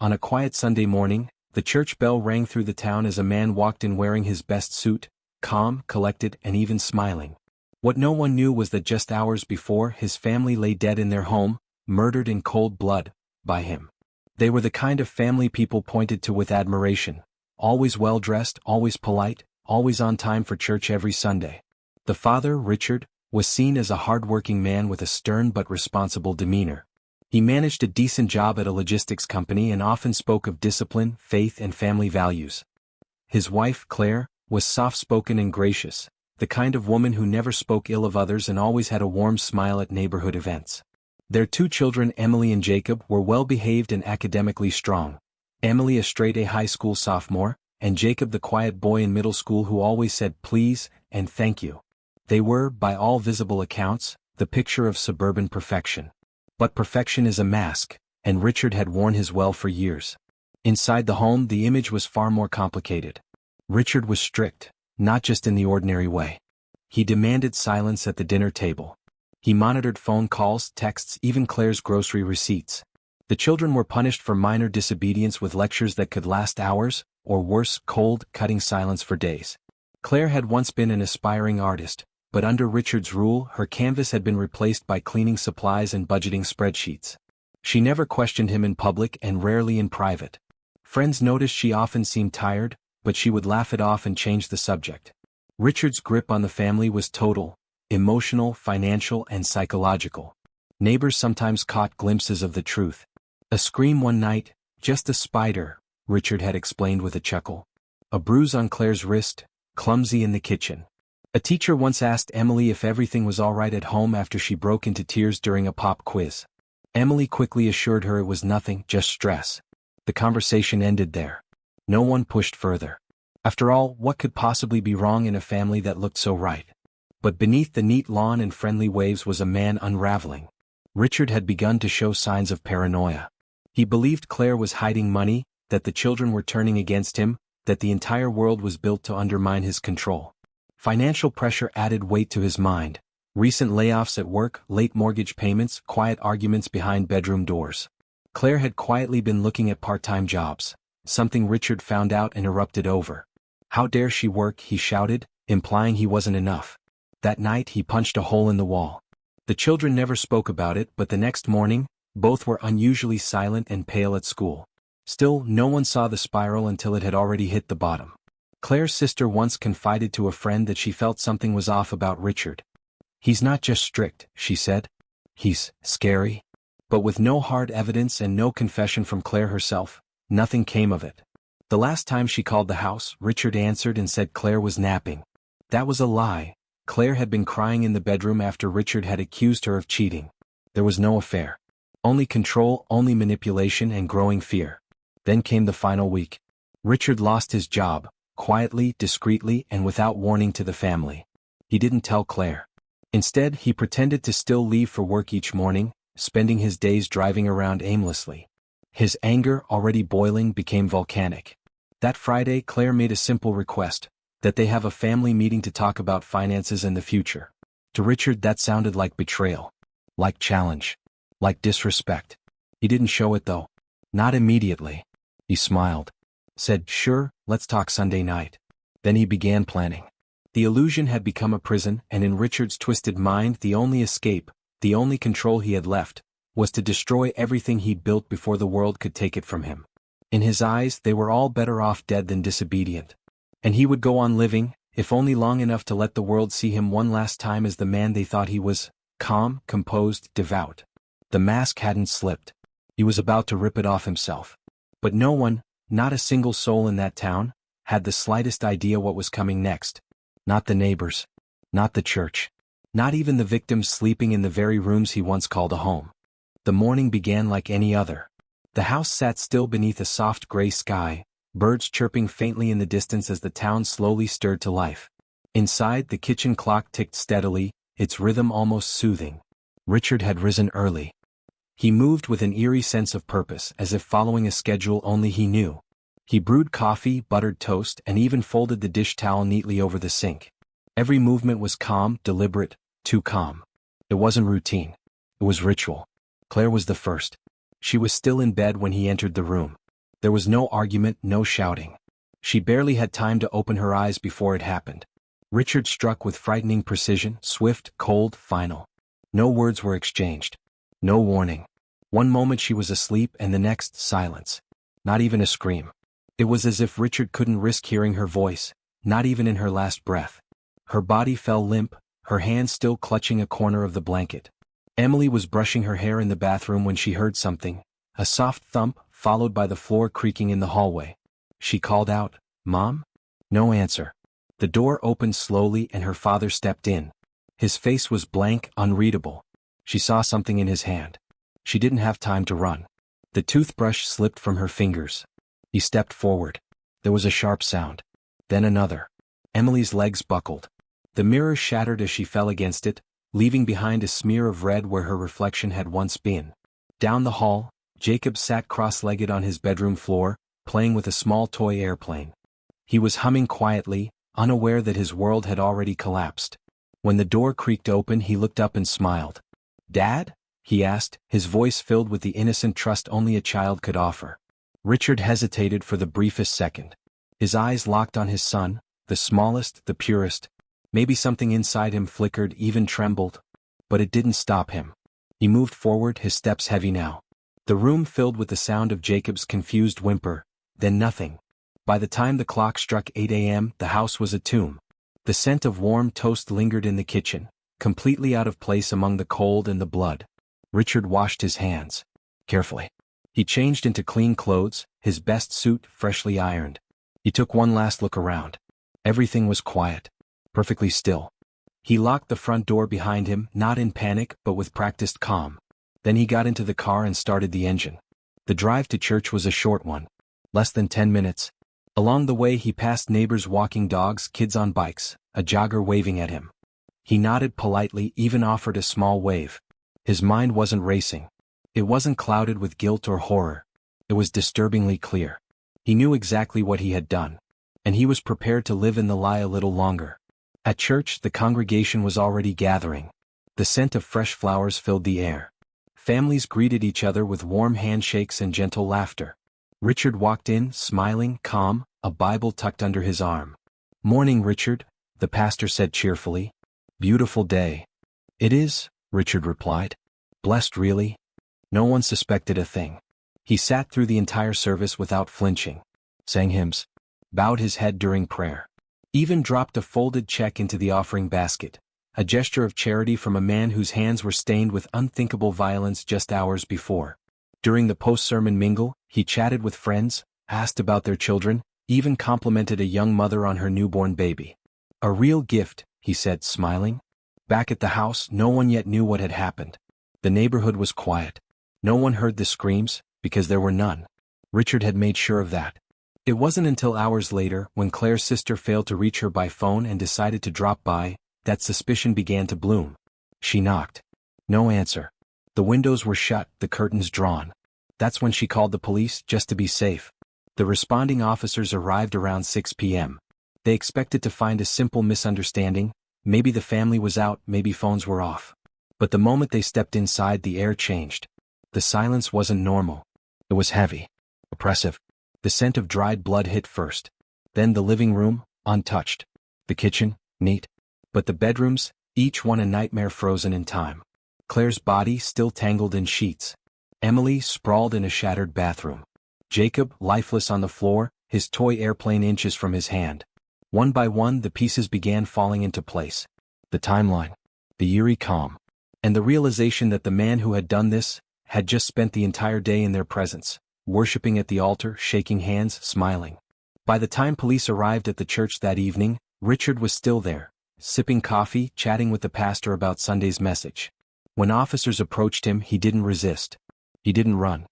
On a quiet Sunday morning, the church bell rang through the town as a man walked in wearing his best suit, calm, collected, and even smiling. What no one knew was that just hours before, his family lay dead in their home, murdered in cold blood by him. They were the kind of family people pointed to with admiration, always well-dressed, always polite, always on time for church every Sunday. The father, Richard, was seen as a hard-working man with a stern but responsible demeanor. He managed a decent job at a logistics company and often spoke of discipline, faith, and family values. His wife, Claire, was soft-spoken and gracious, the kind of woman who never spoke ill of others and always had a warm smile at neighborhood events. Their two children, Emily and Jacob, were well-behaved and academically strong. Emily a straight-A high school sophomore, and Jacob the quiet boy in middle school who always said please and thank you. They were, by all visible accounts, the picture of suburban perfection. But perfection is a mask, and Richard had worn his well for years. Inside the home, the image was far more complicated. Richard was strict, not just in the ordinary way. He demanded silence at the dinner table. He monitored phone calls, texts, even Claire's grocery receipts. The children were punished for minor disobedience with lectures that could last hours, or worse, cold, cutting silence for days. Claire had once been an aspiring artist, but under Richard's rule, her canvas had been replaced by cleaning supplies and budgeting spreadsheets. She never questioned him in public and rarely in private. Friends noticed she often seemed tired, but she would laugh it off and change the subject. Richard's grip on the family was total, emotional, financial, and psychological. Neighbors sometimes caught glimpses of the truth. A scream one night, just a spider, Richard had explained with a chuckle. A bruise on Claire's wrist, clumsy in the kitchen. A teacher once asked Emily if everything was all right at home after she broke into tears during a pop quiz. Emily quickly assured her it was nothing, just stress. The conversation ended there. No one pushed further. After all, what could possibly be wrong in a family that looked so right? But beneath the neat lawn and friendly waves was a man unraveling. Richard had begun to show signs of paranoia. He believed Claire was hiding money, that the children were turning against him, that the entire world was built to undermine his control. Financial pressure added weight to his mind. Recent layoffs at work, late mortgage payments, quiet arguments behind bedroom doors. Claire had quietly been looking at part-time jobs, something Richard found out and erupted over. How dare she work, he shouted, implying he wasn't enough. That night he punched a hole in the wall. The children never spoke about it, but the next morning, both were unusually silent and pale at school. Still, no one saw the spiral until it had already hit the bottom. Claire's sister once confided to a friend that she felt something was off about Richard. He's not just strict, she said. He's scary. But with no hard evidence and no confession from Claire herself, nothing came of it. The last time she called the house, Richard answered and said Claire was napping. That was a lie. Claire had been crying in the bedroom after Richard had accused her of cheating. There was no affair. Only control, only manipulation and growing fear. Then came the final week. Richard lost his job. Quietly, discreetly, and without warning to the family. He didn't tell Claire. Instead, he pretended to still leave for work each morning, spending his days driving around aimlessly. His anger, already boiling, became volcanic. That Friday, Claire made a simple request, that they have a family meeting to talk about finances and the future. To Richard, that sounded like betrayal. Like challenge. Like disrespect. He didn't show it though. Not immediately. He smiled. Said, sure, let's talk Sunday night. Then he began planning. The illusion had become a prison, and in Richard's twisted mind the only escape, the only control he had left, was to destroy everything he'd built before the world could take it from him. In his eyes, they were all better off dead than disobedient. And he would go on living, if only long enough to let the world see him one last time as the man they thought he was, calm, composed, devout. The mask hadn't slipped. He was about to rip it off himself. But no one, not a single soul in that town, had the slightest idea what was coming next. Not the neighbors. Not the church. Not even the victims sleeping in the very rooms he once called a home. The morning began like any other. The house sat still beneath a soft gray sky, birds chirping faintly in the distance as the town slowly stirred to life. Inside, the kitchen clock ticked steadily, its rhythm almost soothing. Richard had risen early. He moved with an eerie sense of purpose, as if following a schedule only he knew. He brewed coffee, buttered toast, and even folded the dish towel neatly over the sink. Every movement was calm, deliberate, too calm. It wasn't routine. It was ritual. Claire was the first. She was still in bed when he entered the room. There was no argument, no shouting. She barely had time to open her eyes before it happened. Richard struck with frightening precision, swift, cold, final. No words were exchanged. No warning. One moment she was asleep and the next, silence. Not even a scream. It was as if Richard couldn't risk hearing her voice, not even in her last breath. Her body fell limp, her hand still clutching a corner of the blanket. Emily was brushing her hair in the bathroom when she heard something, a soft thump, followed by the floor creaking in the hallway. She called out, "Mom?" No answer. The door opened slowly and her father stepped in. His face was blank, unreadable. She saw something in his hand. She didn't have time to run. The toothbrush slipped from her fingers. He stepped forward. There was a sharp sound. Then another. Emily's legs buckled. The mirror shattered as she fell against it, leaving behind a smear of red where her reflection had once been. Down the hall, Jacob sat cross-legged on his bedroom floor, playing with a small toy airplane. He was humming quietly, unaware that his world had already collapsed. When the door creaked open, he looked up and smiled. "Dad?" he asked, his voice filled with the innocent trust only a child could offer. Richard hesitated for the briefest second. His eyes locked on his son, the smallest, the purest. Maybe something inside him flickered, even trembled. But it didn't stop him. He moved forward, his steps heavy now. The room filled with the sound of Jacob's confused whimper, then nothing. By the time the clock struck 8 a.m., the house was a tomb. The scent of warm toast lingered in the kitchen, completely out of place among the cold and the blood. Richard washed his hands. Carefully. He changed into clean clothes, his best suit freshly ironed. He took one last look around. Everything was quiet. Perfectly still. He locked the front door behind him, not in panic but with practiced calm. Then he got into the car and started the engine. The drive to church was a short one. Less than 10 minutes. Along the way he passed neighbors walking dogs, kids on bikes, a jogger waving at him. He nodded politely, even offered a small wave. His mind wasn't racing. It wasn't clouded with guilt or horror. It was disturbingly clear. He knew exactly what he had done. And he was prepared to live in the lie a little longer. At church, the congregation was already gathering. The scent of fresh flowers filled the air. Families greeted each other with warm handshakes and gentle laughter. Richard walked in, smiling, calm, a Bible tucked under his arm. "Morning, Richard," the pastor said cheerfully. "Beautiful day." "It is," Richard replied. "Blessed really." No one suspected a thing. He sat through the entire service without flinching. Sang hymns. Bowed his head during prayer. Even dropped a folded check into the offering basket, a gesture of charity from a man whose hands were stained with unthinkable violence just hours before. During the post-sermon mingle, he chatted with friends, asked about their children, even complimented a young mother on her newborn baby. "A real gift," he said, smiling. Back at the house, no one yet knew what had happened. The neighborhood was quiet. No one heard the screams, because there were none. Richard had made sure of that. It wasn't until hours later, when Claire's sister failed to reach her by phone and decided to drop by, that suspicion began to bloom. She knocked. No answer. The windows were shut, the curtains drawn. That's when she called the police, just to be safe. The responding officers arrived around 6 p.m. They expected to find a simple misunderstanding. Maybe the family was out, maybe phones were off. But the moment they stepped inside, the air changed. The silence wasn't normal. It was heavy. Oppressive. The scent of dried blood hit first. Then the living room, untouched. The kitchen, neat. But the bedrooms, each one a nightmare frozen in time. Claire's body still tangled in sheets. Emily sprawled in a shattered bathroom. Jacob, lifeless on the floor, his toy airplane inches from his hand. One by one the pieces began falling into place. The timeline. The eerie calm. And the realization that the man who had done this had just spent the entire day in their presence, worshipping at the altar, shaking hands, smiling. By the time police arrived at the church that evening, Richard was still there, sipping coffee, chatting with the pastor about Sunday's message. When officers approached him, he didn't resist. He didn't run.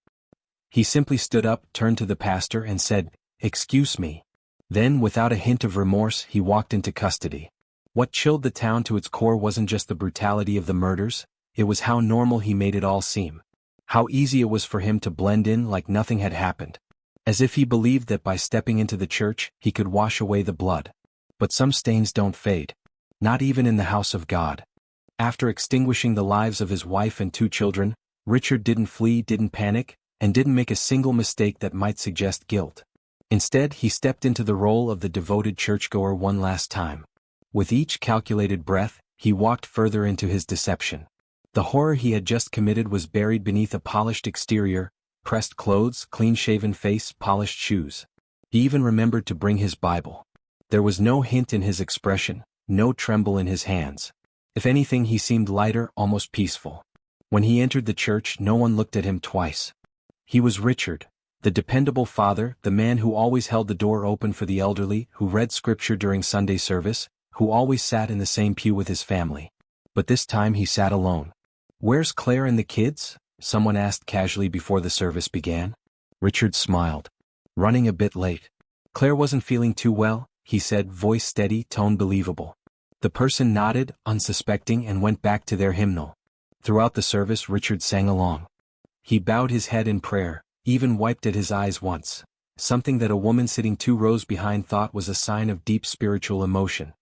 He simply stood up, turned to the pastor and said, "Excuse me." Then, without a hint of remorse, he walked into custody. What chilled the town to its core wasn't just the brutality of the murders, it was how normal he made it all seem. How easy it was for him to blend in like nothing had happened. As if he believed that by stepping into the church, he could wash away the blood. But some stains don't fade. Not even in the house of God. After extinguishing the lives of his wife and 2 children, Richard didn't flee, didn't panic, and didn't make a single mistake that might suggest guilt. Instead, he stepped into the role of the devoted churchgoer one last time. With each calculated breath, he walked further into his deception. The horror he had just committed was buried beneath a polished exterior, pressed clothes, clean-shaven face, polished shoes. He even remembered to bring his Bible. There was no hint in his expression, no tremble in his hands. If anything, he seemed lighter, almost peaceful. When he entered the church, no one looked at him twice. He was Richard, the dependable father, the man who always held the door open for the elderly, who read scripture during Sunday service, who always sat in the same pew with his family. But this time he sat alone. "Where's Claire and the kids?" someone asked casually before the service began. Richard smiled. "Running a bit late. Claire wasn't feeling too well," he said, voice steady, tone believable. The person nodded, unsuspecting, and went back to their hymnal. Throughout the service, Richard sang along. He bowed his head in prayer, even wiped at his eyes once, something that a woman sitting 2 rows behind thought was a sign of deep spiritual emotion.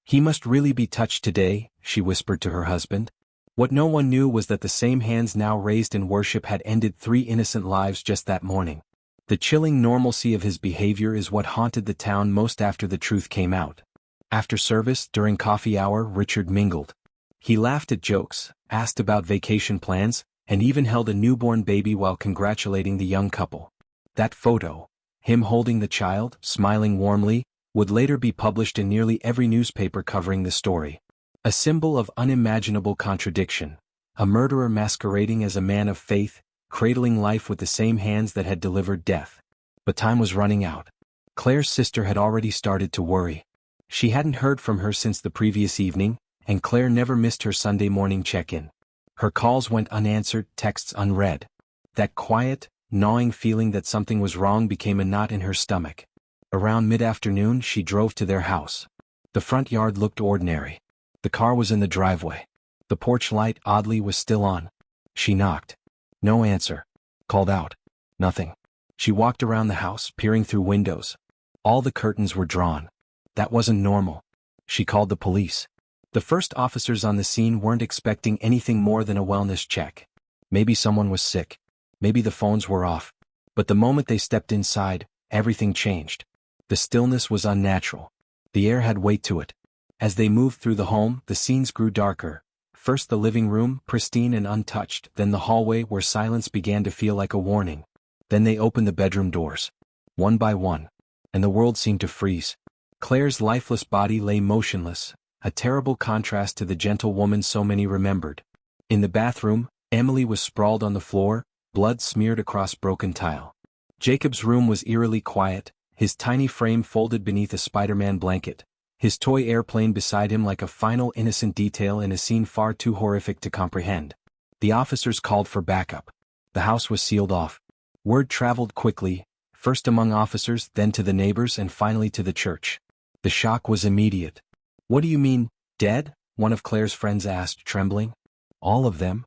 "He must really be touched today," she whispered to her husband. What no one knew was that the same hands now raised in worship had ended 3 innocent lives just that morning. The chilling normalcy of his behavior is what haunted the town most after the truth came out. After service, during coffee hour, Richard mingled. He laughed at jokes, asked about vacation plans, and even held a newborn baby while congratulating the young couple. That photo, him holding the child, smiling warmly, would later be published in nearly every newspaper covering the story. A symbol of unimaginable contradiction, a murderer masquerading as a man of faith, cradling life with the same hands that had delivered death. But time was running out. Claire's sister had already started to worry. She hadn't heard from her since the previous evening, and Claire never missed her Sunday morning check-in. Her calls went unanswered, texts unread. That quiet, gnawing feeling that something was wrong became a knot in her stomach. Around mid-afternoon, she drove to their house. The front yard looked ordinary. The car was in the driveway. The porch light, oddly, was still on. She knocked. No answer. Called out. Nothing. She walked around the house, peering through windows. All the curtains were drawn. That wasn't normal. She called the police. The first officers on the scene weren't expecting anything more than a wellness check. Maybe someone was sick. Maybe the phones were off. But the moment they stepped inside, everything changed. The stillness was unnatural. The air had weight to it. As they moved through the home, the scenes grew darker. First the living room, pristine and untouched, then the hallway where silence began to feel like a warning. Then they opened the bedroom doors. One by one. And the world seemed to freeze. Claire's lifeless body lay motionless, a terrible contrast to the gentle woman so many remembered. In the bathroom, Emily was sprawled on the floor, blood smeared across broken tile. Jacob's room was eerily quiet, his tiny frame folded beneath a Spider-Man blanket. His toy airplane beside him like a final innocent detail in a scene far too horrific to comprehend. The officers called for backup. The house was sealed off. Word traveled quickly, first among officers, then to the neighbors, and finally to the church. The shock was immediate. "What do you mean, dead?" one of Claire's friends asked, trembling. "All of them?"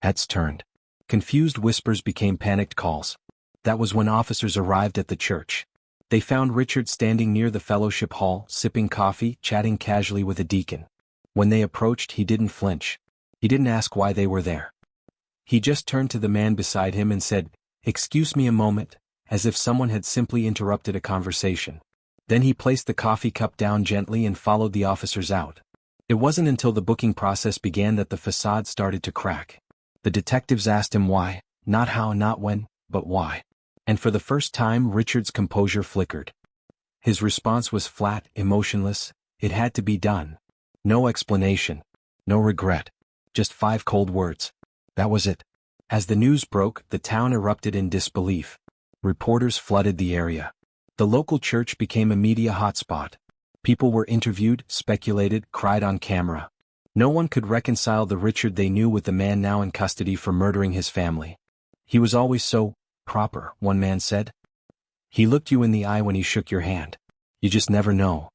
Heads turned. Confused whispers became panicked calls. That was when officers arrived at the church. They found Richard standing near the fellowship hall, sipping coffee, chatting casually with a deacon. When they approached, he didn't flinch. He didn't ask why they were there. He just turned to the man beside him and said, "Excuse me a moment," as if someone had simply interrupted a conversation. Then he placed the coffee cup down gently and followed the officers out. It wasn't until the booking process began that the facade started to crack. The detectives asked him why, not how, not when, but why. And for the first time, Richard's composure flickered. His response was flat, emotionless. It had to be done. No explanation. No regret. Just 5 cold words. That was it. As the news broke, the town erupted in disbelief. Reporters flooded the area. The local church became a media hotspot. People were interviewed, speculated, cried on camera. No one could reconcile the Richard they knew with the man now in custody for murdering his family. "He was always so proper," one man said. "He looked you in the eye when he shook your hand. You just never know."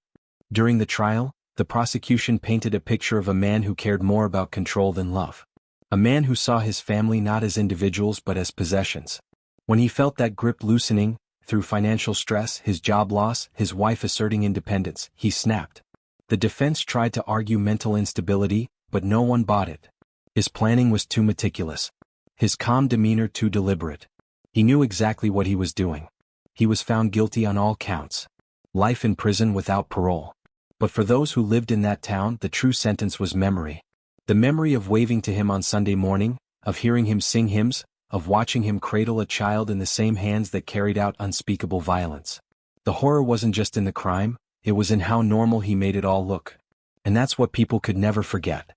During the trial, the prosecution painted a picture of a man who cared more about control than love. A man who saw his family not as individuals but as possessions. When he felt that grip loosening, through financial stress, his job loss, his wife asserting independence, he snapped. The defense tried to argue mental instability, but no one bought it. His planning was too meticulous. His calm demeanor too deliberate. He knew exactly what he was doing. He was found guilty on all counts. Life in prison without parole. But for those who lived in that town, the true sentence was memory. The memory of waving to him on Sunday morning, of hearing him sing hymns, of watching him cradle a child in the same hands that carried out unspeakable violence. The horror wasn't just in the crime, it was in how normal he made it all look. And that's what people could never forget.